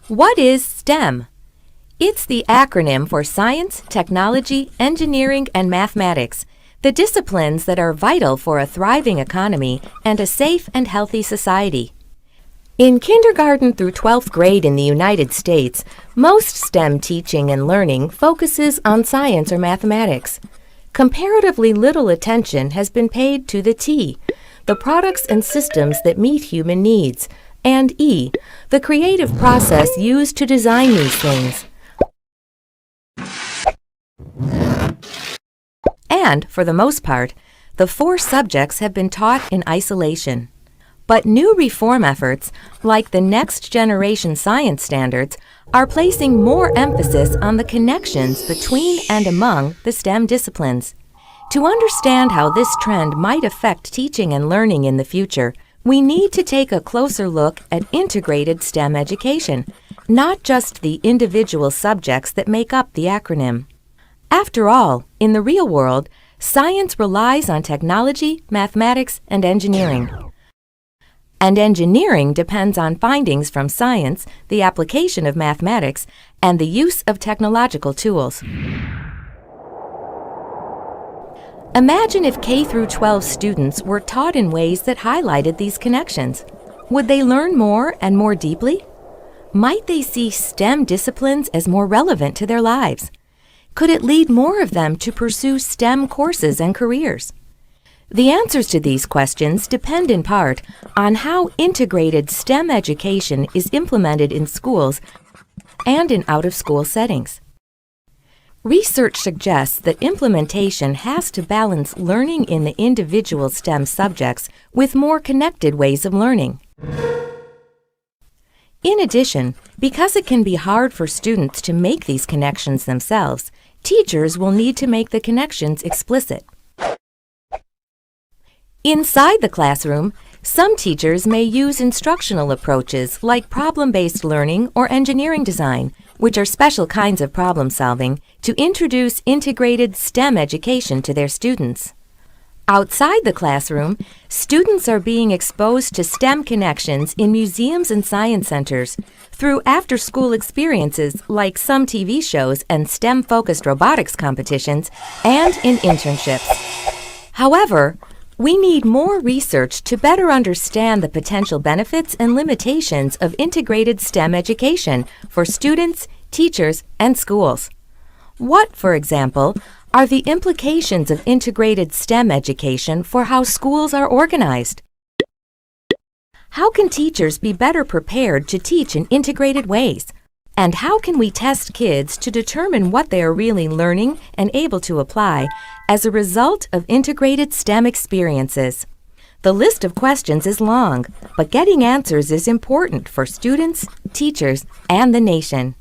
What is STEM? It's the acronym for Science, Technology, Engineering, and Mathematics, the disciplines that are vital for a thriving economy and a safe and healthy society. In kindergarten through 12th grade in the United States, most STEM teaching and learning focuses on science or mathematics. Comparatively little attention has been paid to the T, the products and systems that meet human needs, and E, the creative process used to design these things. And, for the most part, the four subjects have been taught in isolation. But new reform efforts, like the Next Generation Science Standards, are placing more emphasis on the connections between and among the STEM disciplines. To understand how this trend might affect teaching and learning in the future, we need to take a closer look at integrated STEM education, not just the individual subjects that make up the acronym. After all, in the real world, science relies on technology, mathematics, and engineering. And engineering depends on findings from science, the application of mathematics, and the use of technological tools. Imagine if K-12 students were taught in ways that highlighted these connections. Would they learn more and more deeply? Might they see STEM disciplines as more relevant to their lives? Could it lead more of them to pursue STEM courses and careers? The answers to these questions depend in part on how integrated STEM education is implemented in schools and in out-of-school settings. Research suggests that implementation has to balance learning in the individual STEM subjects with more connected ways of learning. In addition, because it can be hard for students to make these connections themselves, teachers will need to make the connections explicit. Inside the classroom, some teachers may use instructional approaches like problem-based learning or engineering design, which are special kinds of problem solving, to introduce integrated STEM education to their students. Outside the classroom, students are being exposed to STEM connections in museums and science centers through after-school experiences like some TV shows and STEM-focused robotics competitions, and in internships. However, we need more research to better understand the potential benefits and limitations of integrated STEM education for students, teachers, and schools. What, for example, are the implications of integrated STEM education for how schools are organized? How can teachers be better prepared to teach in integrated ways? And how can we test kids to determine what they are really learning and able to apply as a result of integrated STEM experiences? The list of questions is long, but getting answers is important for students, teachers, and the nation.